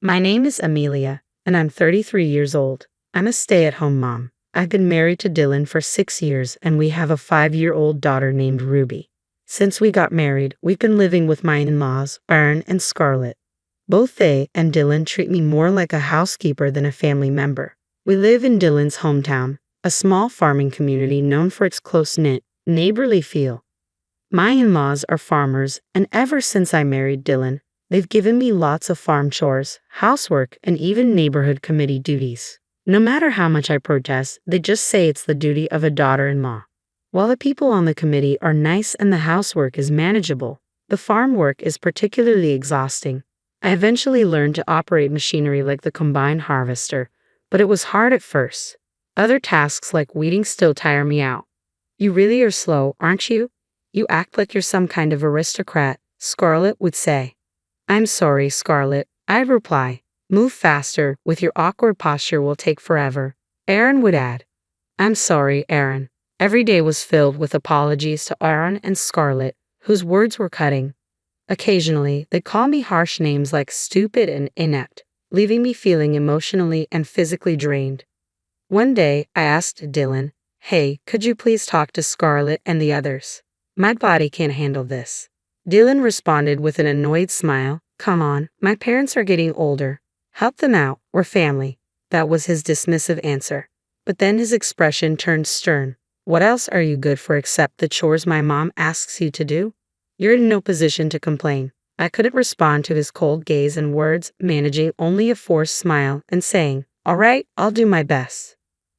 My name is Amelia, and I'm 33 years old. I'm a stay-at-home mom. I've been married to Dylan for 6 years, and we have a 5-year-old daughter named Ruby. Since we got married, we've been living with my in-laws, Aaron and Scarlett. Both they and Dylan treat me more like a housekeeper than a family member. We live in Dylan's hometown, a small farming community known for its close-knit, neighborly feel. My in-laws are farmers, and ever since I married Dylan, they've given me lots of farm chores, housework, and even neighborhood committee duties. No matter how much I protest, they just say it's the duty of a daughter-in-law. While the people on the committee are nice and the housework is manageable, the farm work is particularly exhausting. I eventually learned to operate machinery like the combine harvester, but it was hard at first. Other tasks like weeding still tire me out. "You really are slow, aren't you? You act like you're some kind of aristocrat," Scarlett would say. "I'm sorry, Scarlett," I'd reply. "Move faster, with your awkward posture will take forever." Aaron would add. "I'm sorry, Aaron." Every day was filled with apologies to Aaron and Scarlett, whose words were cutting. Occasionally, they'd call me harsh names like stupid and inept, leaving me feeling emotionally and physically drained. One day, I asked Dylan, "Hey, could you please talk to Scarlett and the others? My body can't handle this." Dylan responded with an annoyed smile, "Come on, my parents are getting older. Help them out, we're family." That was his dismissive answer. But then his expression turned stern. "What else are you good for except the chores my mom asks you to do? You're in no position to complain." I couldn't respond to his cold gaze and words, managing only a forced smile and saying, "All right, I'll do my best."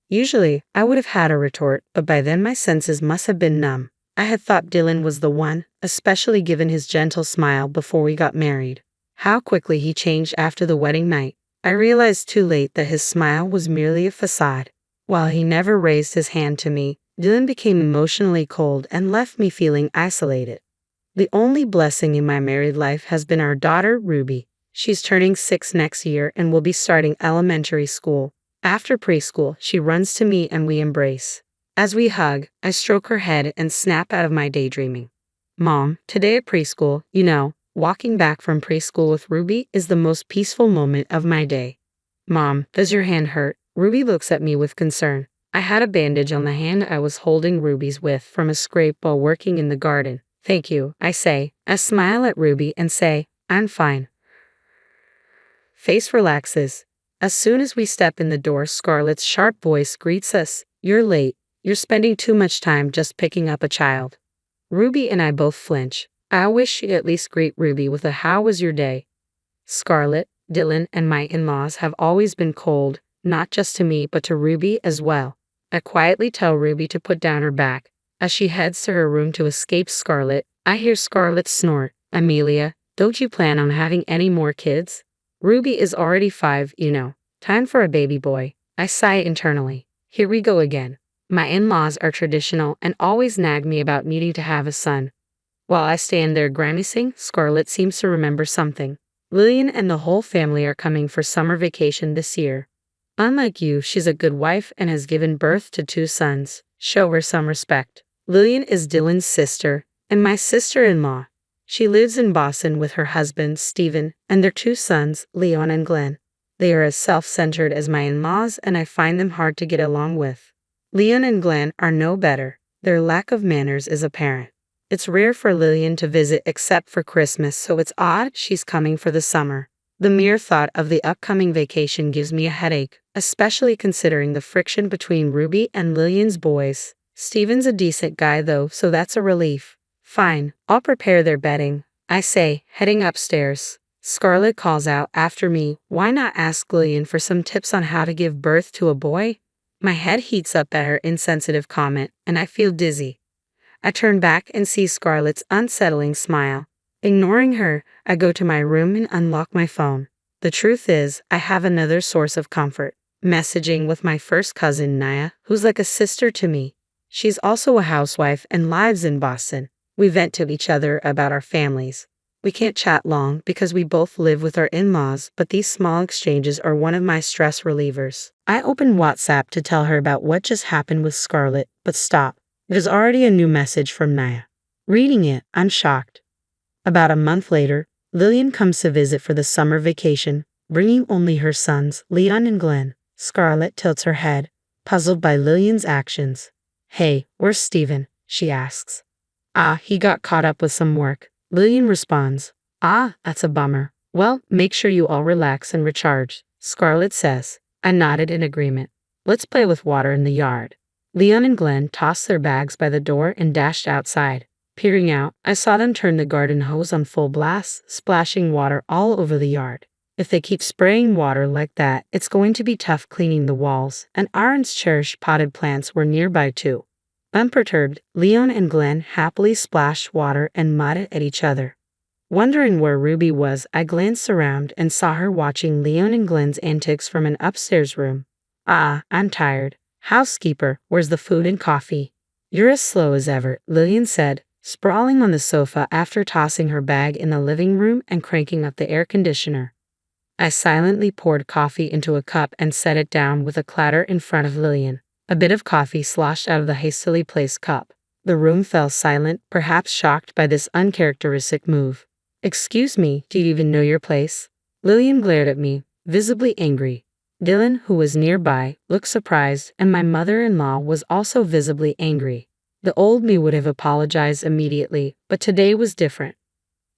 Usually, I would have had a retort, but by then my senses must have been numb. I had thought Dylan was the one, especially given his gentle smile before we got married. How quickly he changed after the wedding night. I realized too late that his smile was merely a facade. While he never raised his hand to me, Dylan became emotionally cold and left me feeling isolated. The only blessing in my married life has been our daughter, Ruby. She's turning 6 next year and will be starting elementary school. After preschool, she runs to me and we embrace. As we hug, I stroke her head and snap out of my daydreaming. "Mom, today at preschool, walking back from preschool with Ruby is the most peaceful moment of my day." "Mom, does your hand hurt?" Ruby looks at me with concern. I had a bandage on the hand I was holding Ruby's with from a scrape while working in the garden. "Thank you," I say. I smile at Ruby and say, "I'm fine." Face relaxes. As soon as we step in the door, Scarlett's sharp voice greets us. "You're late. You're spending too much time just picking up a child." Ruby and I both flinch. I wish she'd at least greet Ruby with a "How was your day?" Scarlett, Dylan, and my in-laws have always been cold, not just to me but to Ruby as well. I quietly tell Ruby to put down her back. As she heads to her room to escape Scarlett, I hear Scarlett snort, "Amelia, don't you plan on having any more kids? Ruby is already 5, Time for a baby boy." I sigh internally. Here we go again. My in-laws are traditional and always nag me about needing to have a son. While I stand there grimacing, Scarlett seems to remember something. "Lillian and the whole family are coming for summer vacation this year. Unlike you, she's a good wife and has given birth to 2 sons. Show her some respect." Lillian is Dylan's sister and my sister-in-law. She lives in Boston with her husband, Stephen, and their 2 sons, Leon and Glenn. They are as self-centered as my in-laws, and I find them hard to get along with. Leon and Glenn are no better. Their lack of manners is apparent. It's rare for Lillian to visit except for Christmas, so it's odd she's coming for the summer. The mere thought of the upcoming vacation gives me a headache, especially considering the friction between Ruby and Lillian's boys. Stephen's a decent guy though, so that's a relief. "Fine, I'll prepare their bedding," I say, heading upstairs. Scarlett calls out after me, "Why not ask Lillian for some tips on how to give birth to a boy?" My head heats up at her insensitive comment, and I feel dizzy. I turn back and see Scarlett's unsettling smile. Ignoring her, I go to my room and unlock my phone. The truth is, I have another source of comfort. Messaging with my first cousin, Naya, who's like a sister to me. She's also a housewife and lives in Boston. We vent to each other about our families. We can't chat long because we both live with our in-laws, but these small exchanges are one of my stress relievers. I open WhatsApp to tell her about what just happened with Scarlett, but stop. There's already a new message from Naya. Reading it, I'm shocked. About a month later, Lillian comes to visit for the summer vacation. bringing only her sons, Leon and Glenn. Scarlett tilts her head, puzzled by Lillian's actions. Hey, where's Steven? She asks. He got caught up with some work. Lillian responds. That's a bummer. Well, make sure you all relax and recharge, Scarlett says. I nodded in agreement. Let's play with water in the yard. Leon and Glenn tossed their bags by the door and dashed outside. Peering out, I saw them turn the garden hose on full blast, splashing water all over the yard. If they keep spraying water like that, it's going to be tough cleaning the walls, and Aaron's cherished potted plants were nearby too. Unperturbed, Leon and Glenn happily splashed water and mudded at each other. Wondering where Ruby was, I glanced around and saw her watching Leon and Glenn's antics from an upstairs room. I'm tired. Housekeeper, where's the food and coffee? You're as slow as ever, Lillian said, sprawling on the sofa after tossing her bag in the living room and cranking up the air conditioner. I silently poured coffee into a cup and set it down with a clatter in front of Lillian. A bit of coffee sloshed out of the hastily placed cup. The room fell silent, perhaps shocked by this uncharacteristic move. Excuse me, do you even know your place? Lillian glared at me, visibly angry. Dylan, who was nearby, looked surprised, and my mother-in-law was also visibly angry. The old me would have apologized immediately, but today was different.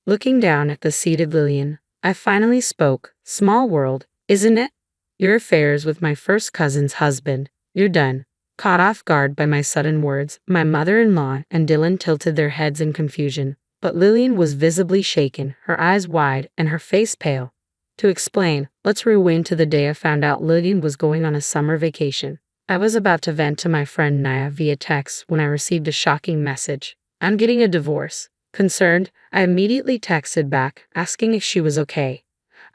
Looking down at the seated Lillian, I finally spoke. Small world, isn't it? Your affairs with my first cousin's husband. You're done. Caught off guard by my sudden words, my mother-in-law and Dylan tilted their heads in confusion, but Lillian was visibly shaken, her eyes wide and her face pale. To explain, let's rewind to the day I found out Lillian was going on a summer vacation. I was about to vent to my friend Naya via text when I received a shocking message. I'm getting a divorce. Concerned, I immediately texted back, asking if she was okay.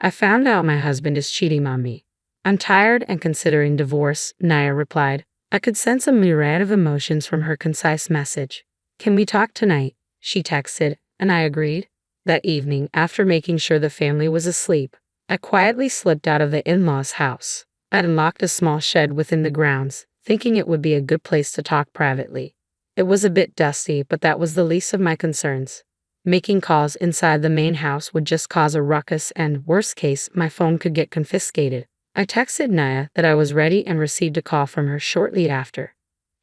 I found out my husband is cheating on me. I'm tired and considering divorce, Naya replied. I could sense a myriad of emotions from her concise message. Can we talk tonight? She texted, and I agreed. That evening, after making sure the family was asleep, I quietly slipped out of the in-laws' house. I'd unlocked a small shed within the grounds, thinking it would be a good place to talk privately. It was a bit dusty, but that was the least of my concerns. Making calls inside the main house would just cause a ruckus and, worst case, my phone could get confiscated. I texted Naya that I was ready and received a call from her shortly after.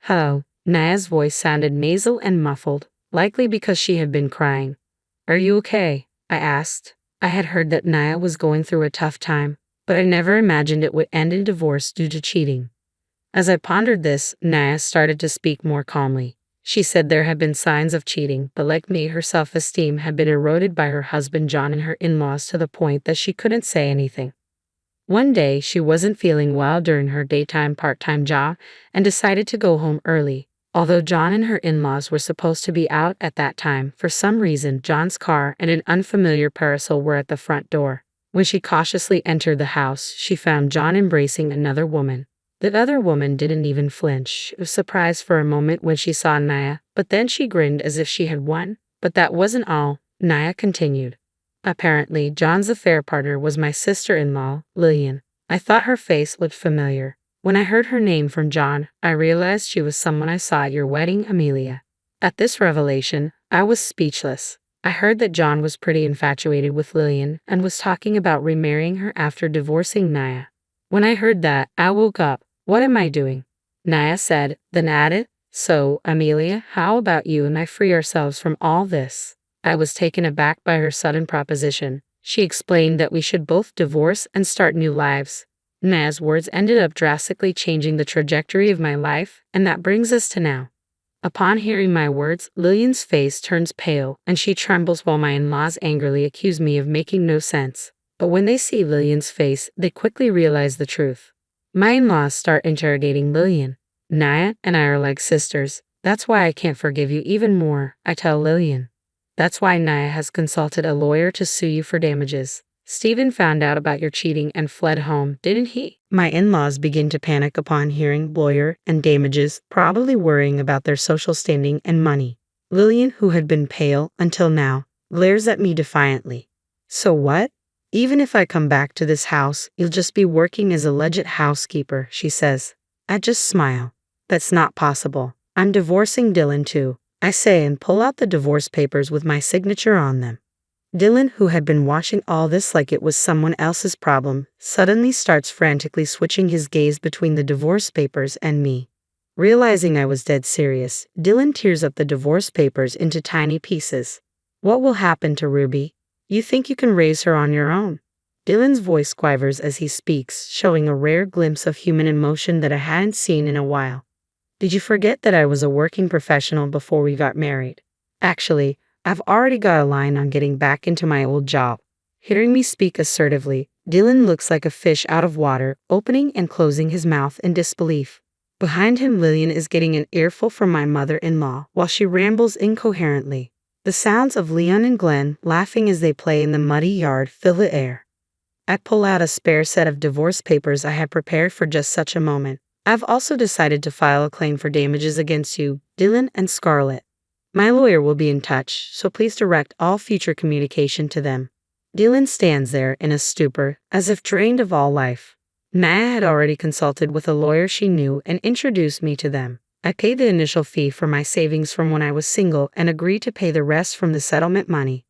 Hello. Naya's voice sounded nasal and muffled, likely because she had been crying. Are you okay? I asked. I had heard that Naya was going through a tough time, but I never imagined it would end in divorce due to cheating. As I pondered this, Naya started to speak more calmly. She said there had been signs of cheating, but like me, her self-esteem had been eroded by her husband John and her in-laws to the point that she couldn't say anything. One day, she wasn't feeling well during her daytime part-time job and decided to go home early. Although John and her in-laws were supposed to be out at that time, for some reason, John's car and an unfamiliar parasol were at the front door. When she cautiously entered the house, she found John embracing another woman. The other woman didn't even flinch. She was surprised for a moment when she saw Naya, but then she grinned as if she had won. But that wasn't all. Naya continued. Apparently, John's affair partner was my sister-in-law, Lillian. I thought her face looked familiar. When I heard her name from John, I realized she was someone I saw at your wedding, Amelia. At this revelation, I was speechless. I heard that John was pretty infatuated with Lillian and was talking about remarrying her after divorcing Naya. When I heard that, I woke up. What am I doing? Naya said, then added, So, Amelia, how about you and I free ourselves from all this? I was taken aback by her sudden proposition. She explained that we should both divorce and start new lives. Naya's words ended up drastically changing the trajectory of my life, and that brings us to now. Upon hearing my words, Lillian's face turns pale, and she trembles while my in-laws angrily accuse me of making no sense. But when they see Lillian's face, they quickly realize the truth. My in-laws start interrogating Lillian. Naya and I are like sisters. That's why I can't forgive you even more, I tell Lillian. That's why Naya has consulted a lawyer to sue you for damages. Steven found out about your cheating and fled home, didn't he? My in-laws begin to panic upon hearing lawyer and damages, probably worrying about their social standing and money. Lillian, who had been pale until now, glares at me defiantly. So what? Even if I come back to this house, you'll just be working as alleged housekeeper, she says. I just smile. That's not possible. I'm divorcing Dylan too, I say and pull out the divorce papers with my signature on them. Dylan, who had been watching all this like it was someone else's problem, suddenly starts frantically switching his gaze between the divorce papers and me. Realizing I was dead serious, Dylan tears up the divorce papers into tiny pieces. What will happen to Ruby? You think you can raise her on your own? Dylan's voice quivers as he speaks, showing a rare glimpse of human emotion that I hadn't seen in a while. Did you forget that I was a working professional before we got married? Actually, I've already got a line on getting back into my old job. Hearing me speak assertively, Dylan looks like a fish out of water, opening and closing his mouth in disbelief. Behind him, Lillian is getting an earful from my mother-in-law while she rambles incoherently. The sounds of Leon and Glenn laughing as they play in the muddy yard fill the air. I pull out a spare set of divorce papers I had prepared for just such a moment. I've also decided to file a claim for damages against you, Dylan and Scarlett. My lawyer will be in touch, so please direct all future communication to them. Dylan stands there in a stupor, as if drained of all life. Naya had already consulted with a lawyer she knew and introduced me to them. I paid the initial fee for my savings from when I was single and agreed to pay the rest from the settlement money.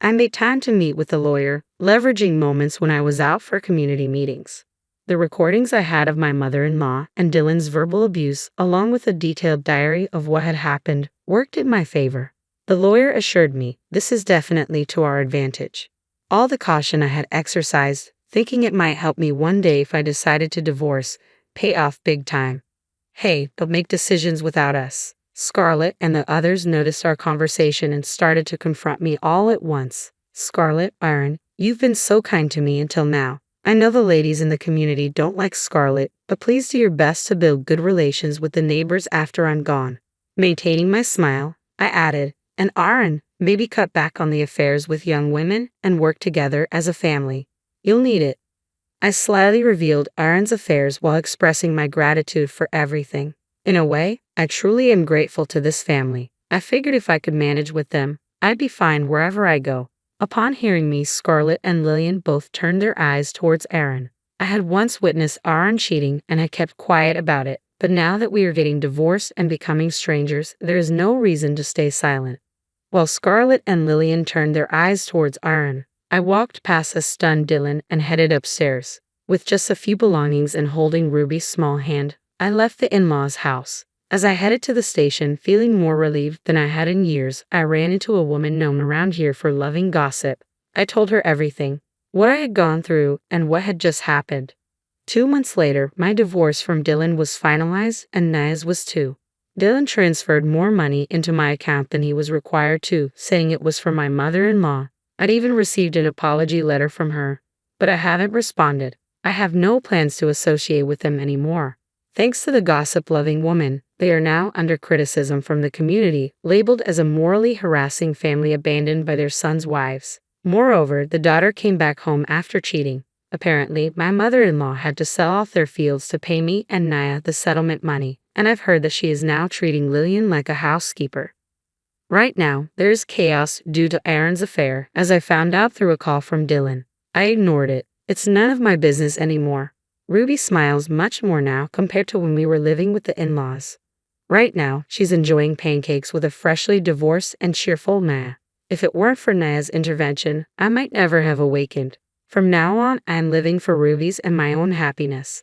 I made time to meet with the lawyer, leveraging moments when I was out for community meetings. The recordings I had of my mother-in-law and Dylan's verbal abuse, along with a detailed diary of what had happened, worked in my favor. The lawyer assured me this is definitely to our advantage. All the caution I had exercised, thinking it might help me one day if I decided to divorce, pay off big time. Hey, don't make decisions without us. Scarlett and the others noticed our conversation and started to confront me all at once. Scarlett, Aaron, you've been so kind to me until now. I know the ladies in the community don't like Scarlett, but please do your best to build good relations with the neighbors after I'm gone. Maintaining my smile, I added, and Aaron, maybe cut back on the affairs with young women and work together as a family. You'll need it. I slyly revealed Aaron's affairs while expressing my gratitude for everything. In a way, I truly am grateful to this family. I figured if I could manage with them, I'd be fine wherever I go. Upon hearing me, Scarlett and Lillian both turned their eyes towards Aaron. I had once witnessed Aaron cheating and I kept quiet about it, but now that we are getting divorced and becoming strangers, there is no reason to stay silent. While Scarlett and Lillian turned their eyes towards Aaron, I walked past a stunned Dylan and headed upstairs. With just a few belongings and holding Ruby's small hand, I left the in-laws' house. As I headed to the station, feeling more relieved than I had in years, I ran into a woman known around here for loving gossip. I told her everything, what I had gone through and what had just happened. 2 months later, my divorce from Dylan was finalized and Naya's was too. Dylan transferred more money into my account than he was required to, saying it was for my mother-in-law. I'd even received an apology letter from her, but I haven't responded. I have no plans to associate with them anymore. Thanks to the gossip-loving woman, they are now under criticism from the community, labeled as a morally harassing family abandoned by their sons' wives. Moreover, the daughter came back home after cheating. Apparently, my mother-in-law had to sell off their fields to pay me and Naya the settlement money, and I've heard that she is now treating Lillian like a housekeeper. Right now, there is chaos due to Aaron's affair, as I found out through a call from Dylan. I ignored it. It's none of my business anymore. Ruby smiles much more now compared to when we were living with the in-laws. Right now, she's enjoying pancakes with a freshly divorced and cheerful Naya. If it weren't for Naya's intervention, I might never have awakened. From now on, I am living for Ruby's and my own happiness.